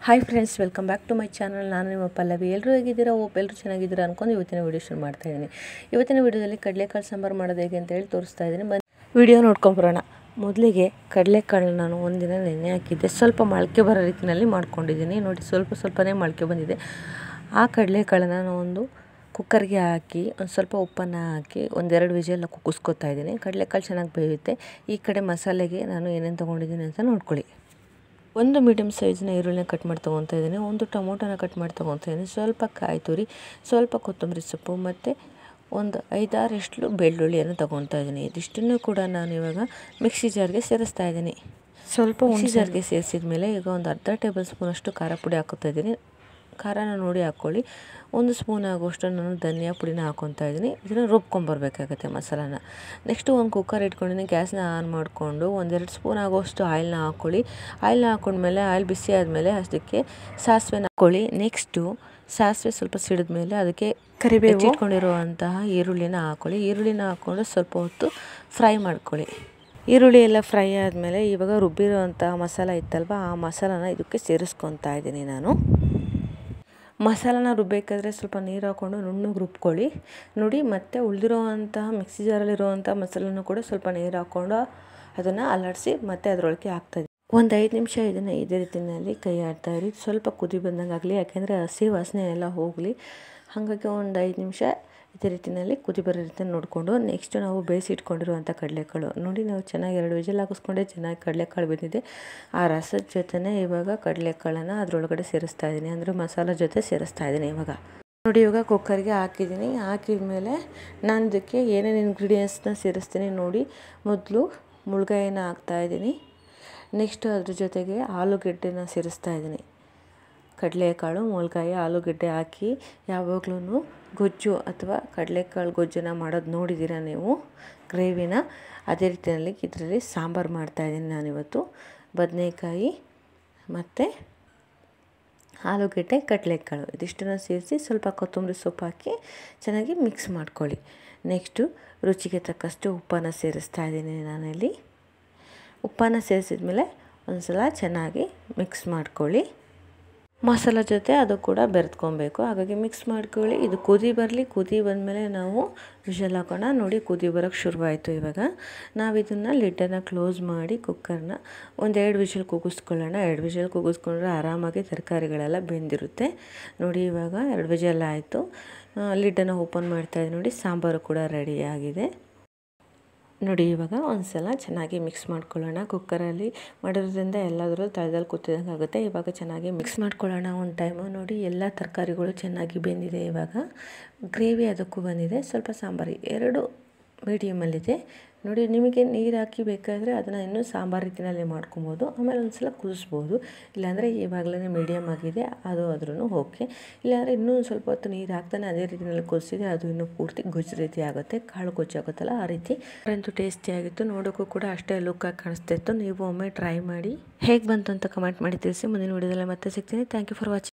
Hi friends, welcome back to my channel. ನಾನು ನಿಮ್ಮ ಪಲ್ಲವಿ. ಎಲ್ಲರೂ ಹೇಗಿದ್ದೀರಾ? ಎಲ್ಲರೂ ಚೆನ್ನಾಗಿದ್ದೀರಾ ಅನ್ಕೊಂಡು ಇವತ್ತಿನ ವೀಡಿಯೋ ಶುರು ಮಾಡ್ತಾ ಇದ್ದೀನಿ. ಇವತ್ತಿನ ವೀಡಿಯೋದಲ್ಲಿ ಕಡಲೆಕಾಳು ಸಾಂಬಾರು ಮಾಡೋದು ಹೇಗೆ ಅಂತೇಳಿ ತೋರಿಸ್ತಾ ಇದ್ದೀನಿ. ವಿಡಿಯೋ ನೋಡ್ಕೊಂಬರೋಣ. ಮೊದಲಿಗೆ ಕಡಲೆಕಾಳನ್ನ ನಾನು ಒಂದಿನ ನೆನೆ ಹಾಕಿದ್ದೆ. ಸ್ವಲ್ಪ ಮೊಳಕೆ ಬರೋ ರೀತಿಯಲ್ಲಿ ಮಾಡ್ಕೊಂಡಿದ್ದೀನಿ. ನೋಡಿ, ಸ್ವಲ್ಪನೇ ಮೊಳಕೆ ಬಂದಿದೆ. ಆ ಕಡಲೆಕಾಳನ್ನ ನಾನು ಒಂದು ಕುಕ್ಕರ್ಗೆ ಹಾಕಿ ಒಂದು ಸ್ವಲ್ಪ ಉಪ್ಪನ್ನು ಹಾಕಿ ಒಂದೆರಡು ವಿಜಲ್ ಕುಗ್ಗಿಸ್ಕೊತಾ ಇದ್ದೀನಿ. ಕಡಲೆಕಾಳು ಚೆನ್ನಾಗಿ ಬೇಯುತ್ತೆ. ಈ ಕಡೆ ಮಸಾಲೆಗೆ ನಾನು ಏನೇನು ತೊಗೊಂಡಿದ್ದೀನಿ ಅಂತ ನೋಡ್ಕೊಳ್ಳಿ. ಒಂದು ಮೀಡಿಯಮ್ ಸೈಜ್ನ ಈರುಳ್ಳಿನ ಕಟ್ ಮಾಡಿ ತೊಗೊತಾ ಇದ್ದೀನಿ. ಒಂದು ಟೊಮೊಟೊನ ಕಟ್ ಮಾಡಿ ತೊಗೊತಾ ಇದ್ದೀನಿ. ಸ್ವಲ್ಪ ಕಾಯಿ ತುರಿ, ಸ್ವಲ್ಪ ಕೊತ್ತಂಬರಿ ಸೊಪ್ಪು ಮತ್ತು ಒಂದು 5-6 ಬೆಳ್ಳುಳ್ಳಿಯನ್ನು ತೊಗೊತಾ ಇದ್ದೀನಿ. ಇದಿಷ್ಟನ್ನು ಕೂಡ ನಾನು ಇವಾಗ ಮಿಕ್ಸಿ ಜಾರ್ಗೆ ಸೇರಿಸ್ತಾ ಇದ್ದೀನಿ. ಸ್ವಲ್ಪ ಮಿಕ್ಸಿ ಜಾರ್ಗೆ ಸೇರಿಸಿದ ಮೇಲೆ ಈಗ ಒಂದು ಅರ್ಧ ಟೇಬಲ್ ಸ್ಪೂನಷ್ಟು ಖಾರ ಪುಡಿ ಹಾಕೋತಾ ಇದ್ದೀನಿ. ಖಾರನ ನೋಡಿ ಹಾಕ್ಕೊಳ್ಳಿ. 1 ಸ್ಪೂನ್ ಆಗುವಷ್ಟು ನಾನು ಧನಿಯಾ ಪುಡಿನ ಹಾಕ್ಕೊತಾ ಇದ್ದೀನಿ. ಇದನ್ನು ರುಬ್ಕೊಂಬರ್ಬೇಕಾಗತ್ತೆ ಮಸಾಲಾನ. ನೆಕ್ಸ್ಟು ಒಂದು ಕುಕ್ಕರ್ ಇಟ್ಕೊಂಡಿದ್ದೀನಿ. ಗ್ಯಾಸ್ನ ಆನ್ ಮಾಡಿಕೊಂಡು 1-2 ಸ್ಪೂನ್ ಆಗುವಷ್ಟು ಆಯಿಲ್ನ ಹಾಕ್ಕೊಳ್ಳಿ. ಆಯಿಲ್ನ ಹಾಕ್ಕೊಂಡ್ಮೇಲೆ ಆಯಿಲ್ ಬಿಸಿ ಆದಮೇಲೆ ಅದಕ್ಕೆ ಸಾಸಿವೆನ ಹಾಕ್ಕೊಳ್ಳಿ. ನೆಕ್ಸ್ಟು ಸಾಸಿವೆ ಸ್ವಲ್ಪ ಸಿಡಿದ ಮೇಲೆ ಅದಕ್ಕೆ ಕರಿಬೇವು ಇಟ್ಕೊಂಡಿರುವಂತಹ ಈರುಳ್ಳಿನ ಹಾಕ್ಕೊಳ್ಳಿ. ಈರುಳ್ಳಿನ ಹಾಕ್ಕೊಂಡು ಸ್ವಲ್ಪ ಹೊತ್ತು ಫ್ರೈ ಮಾಡ್ಕೊಳ್ಳಿ. ಈರುಳ್ಳಿ ಎಲ್ಲ ಫ್ರೈ ಆದಮೇಲೆ ಇವಾಗ ರುಬ್ಬಿರೋವಂತಹ ಮಸಾಲ ಇತ್ತಲ್ವ, ಆ ಮಸಾಲಾನ ಇದಕ್ಕೆ ಸೇರಿಸ್ಕೊತಾ ಇದ್ದೀನಿ ನಾನು. ಮಸಾಲಾನ ರುಬ್ಬೇಕಾದ್ರೆ ಸ್ವಲ್ಪ ನೀರು ಹಾಕ್ಕೊಂಡು ನುಣ್ಣಗೆ ರುಬ್ಕೊಳ್ಳಿ. ನೋಡಿ, ಮತ್ತು ಉಳಿದಿರೋವಂತಹ ಮಿಕ್ಸಿ ಜಾರಲ್ಲಿರುವಂಥ ಮಸಾಲನೂ ಕೂಡ ಸ್ವಲ್ಪ ನೀರು ಹಾಕ್ಕೊಂಡು ಅದನ್ನು ಅಲ್ಲಾಡಿಸಿ ಮತ್ತೆ ಅದರೊಳಗೆ ಹಾಕ್ತಾಯಿದ್ದೀನಿ. ಒಂದು 5 ನಿಮಿಷ ಇದನ್ನು ಇದೇ ರೀತಿಯಲ್ಲಿ ಕೈ ಆಡ್ತಾಯಿರಿ. ಸ್ವಲ್ಪ ಕುದಿ ಬಂದಂಗೆ ಆಗಲಿ, ಯಾಕೆಂದರೆ ಹಸಿ ವಾಸನೆ ಎಲ್ಲ ಹೋಗಲಿ. ಹಾಗಾಗಿ ಒಂದು 5 ನಿಮಿಷ ಇದೇ ರೀತಿಯಲ್ಲಿ ಕುದಿ ಬರೋ ರೀತಿ ನೋಡಿಕೊಂಡು ನೆಕ್ಸ್ಟ್ ನಾವು ಬೇಯಿಸಿಟ್ಕೊಂಡಿರುವಂಥ ಕಡಲೆಕಾಳು ನೋಡಿ, ನಾವು ಚೆನ್ನಾಗಿ 2 ವಿಜಲ್ ಹಾಕಿಸ್ಕೊಂಡೆ ಚೆನ್ನಾಗಿ ಕಡಲೆಕಾಳು ಬಂದಿದೆ. ಆ ರಸದ ಜೊತೆನೇ ಇವಾಗ ಕಡಲೆಕಾಳನ್ನು ಅದರೊಳಗಡೆ ಸೇರಿಸ್ತಾ ಇದ್ದೀನಿ, ಅಂದರೆ ಮಸಾಲ ಜೊತೆ ಸೇರಿಸ್ತಾ ಇದ್ದೀನಿ. ಇವಾಗ ನೋಡಿ, ಇವಾಗ ಕುಕ್ಕರ್ಗೆ ಹಾಕಿದ್ದೀನಿ. ಹಾಕಿದ ಮೇಲೆ ನಾನು ಇದಕ್ಕೆ ಏನೇನು ಇಂಗ್ರೀಡಿಯೆಂಟ್ಸ್ನ ಸೇರಿಸ್ತೀನಿ ನೋಡಿ. ಮೊದಲು ಮುಳ್ಗಾಯಿನ ಹಾಕ್ತಾಯಿದ್ದೀನಿ. ನೆಕ್ಸ್ಟು ಅದ್ರ ಜೊತೆಗೆ ಆಲೂಗೆಡ್ಡೆನ ಸೇರಿಸ್ತಾ ಇದ್ದೀನಿ. ಕಡಲೆಕಾಳು, ಮುಳ್ಗಾಯಿ, ಆಲೂಗೆಡ್ಡೆ ಹಾಕಿ ಯಾವಾಗಲೂ ಗೊಜ್ಜು ಅಥವಾ ಕಡಲೆಕಾಳು ಗೊಜ್ಜನ್ನು ಮಾಡೋದು ನೋಡಿದ್ದೀರಾ ನೀವು, ಗ್ರೇವಿನ. ಅದೇ ರೀತಿಯಲ್ಲಿ ಇದರಲ್ಲಿ ಸಾಂಬಾರು ಮಾಡ್ತಾಯಿದ್ದೀನಿ ನಾನಿವತ್ತು. ಬದನೆಕಾಯಿ ಮತ್ತು ಆಲೂಗೆಡ್ಡೆ, ಕಡಲೆಕಾಳು ಇದಿಷ್ಟನ್ನು ಸೇರಿಸಿ ಸ್ವಲ್ಪ ಕೊತ್ತಂಬರಿ ಸೊಪ್ಪು ಹಾಕಿ ಚೆನ್ನಾಗಿ ಮಿಕ್ಸ್ ಮಾಡ್ಕೊಳ್ಳಿ. ನೆಕ್ಸ್ಟು ರುಚಿಗೆ ತಕ್ಕಷ್ಟು ಉಪ್ಪನ್ನು ಸೇರಿಸ್ತಾ ಇದ್ದೀನಿ ನಾನಿಲ್ಲಿ. ಉಪ್ಪನ್ನು ಸೇರಿಸಿದ ಮೇಲೆ ಒಂದು ಸಲ ಚೆನ್ನಾಗಿ ಮಿಕ್ಸ್ ಮಾಡ್ಕೊಳ್ಳಿ. ಮಸಾಲ ಜೊತೆ ಅದು ಕೂಡ ಬೆರೆತ್ಕೊಬೇಕು, ಹಾಗಾಗಿ ಮಿಕ್ಸ್ ಮಾಡ್ಕೊಳ್ಳಿ. ಇದು ಕುದಿ ಬರಲಿ. ಕುದಿ ಬಂದಮೇಲೆ ನಾವು ವಿಷಲ್ ಹಾಕೋಣ. ನೋಡಿ, ಕುದಿ ಬರೋಕ್ಕೆ ಶುರುವಾಯಿತು. ಇವಾಗ ನಾವು ಇದನ್ನು ಲಿಡ್ಡನ್ನು ಕ್ಲೋಸ್ ಮಾಡಿ ಕುಕ್ಕರ್ನ 1-2 ವಿಷಲ್ ಕೂಗಿಸ್ಕೊಳ್ಳೋಣ. 2 ವಿಷಲ್ ಕೂಗಿಸ್ಕೊಂಡ್ರೆ ಆರಾಮಾಗಿ ತರಕಾರಿಗಳೆಲ್ಲ ಬೆಂದಿರುತ್ತೆ. ನೋಡಿ, ಇವಾಗ 2 ವಿಷಲ್ ಆಯಿತು. ಲಿಡ್ಡನ್ನು ಓಪನ್ ಮಾಡ್ತಾಯಿದ್ದೀನಿ. ನೋಡಿ, ಸಾಂಬಾರು ಕೂಡ ರೆಡಿಯಾಗಿದೆ. ನೋಡಿ, ಇವಾಗ ಒಂದು ಸಲ ಚೆನ್ನಾಗಿ ಮಿಕ್ಸ್ ಮಾಡ್ಕೊಳ್ಳೋಣ. ಕುಕ್ಕರಲ್ಲಿ ಮಾಡಿರೋದ್ರಿಂದ ಎಲ್ಲಾದರೂ ತಳದಲ್ಲಿ ಕೂತಿದಂಗೆ ಆಗುತ್ತೆ. ಇವಾಗ ಚೆನ್ನಾಗಿ ಮಿಕ್ಸ್ ಮಾಡ್ಕೊಳ್ಳೋಣ ಒಂದು ಟೈಮು. ನೋಡಿ, ಎಲ್ಲ ತರಕಾರಿಗಳು ಚೆನ್ನಾಗಿ ಬೆಂದಿದೆ. ಇವಾಗ ಗ್ರೇವಿ ಅದಕ್ಕೂ ಬಂದಿದೆ. ಸ್ವಲ್ಪ ಸಾಂಬಾರು 2 ಮೀಡಿಯಮಲ್ಲಿದೆ. ನೋಡಿ, ನಿಮಗೆ ನೀರು ಹಾಕಿ ಬೇಕಾದರೆ ಅದನ್ನು ಇನ್ನೂ ಸಾಂಬಾರು ರೀತಿಯಲ್ಲಿ ಮಾಡ್ಕೊಬೋದು. ಆಮೇಲೆ ಒಂದು ಸಲ ಕುದಿಸ್ಬೋದು. ಇಲ್ಲಾಂದರೆ ಇವಾಗಲೇ ಮೀಡಿಯಮ್ ಆಗಿದೆ ಅದು ಆದ್ರೂ ಓಕೆ. ಇಲ್ಲಾಂದರೆ ಇನ್ನೂ ಸ್ವಲ್ಪ ಹೊತ್ತು ನೀರು ಹಾಕ್ತಾನೆ ಅದೇ ರೀತಿಯಲ್ಲಿ ಕುದಿಸಿದ್ರೆ ಅದು ಇನ್ನೂ ಪೂರ್ತಿ ಗೊಜ್ಜು ರೀತಿ ಆಗುತ್ತೆ, ಕಾಳು ಗೊಜ್ಜು ಆಗುತ್ತಲ್ಲ ಆ ರೀತಿ. ಅಂತೂ ಟೇಸ್ಟಿಯಾಗಿತ್ತು. ನೋಡೋಕ್ಕೂ ಕೂಡ ಅಷ್ಟೇ ಲುಕ್ಕಾಗಿ ಕಾಣಿಸ್ತಾ ಇತ್ತು. ನೀವು ಒಮ್ಮೆ ಟ್ರೈ ಮಾಡಿ ಹೇಗೆ ಬಂತು ಅಂತ ಕಮೆಂಟ್ ಮಾಡಿ ತಿಳಿಸಿ. ಮುಂದಿನ ವೀಡಿಯೋದಲ್ಲಿ ಮತ್ತೆ ಸಿಗ್ತೀನಿ. Thank you for watching.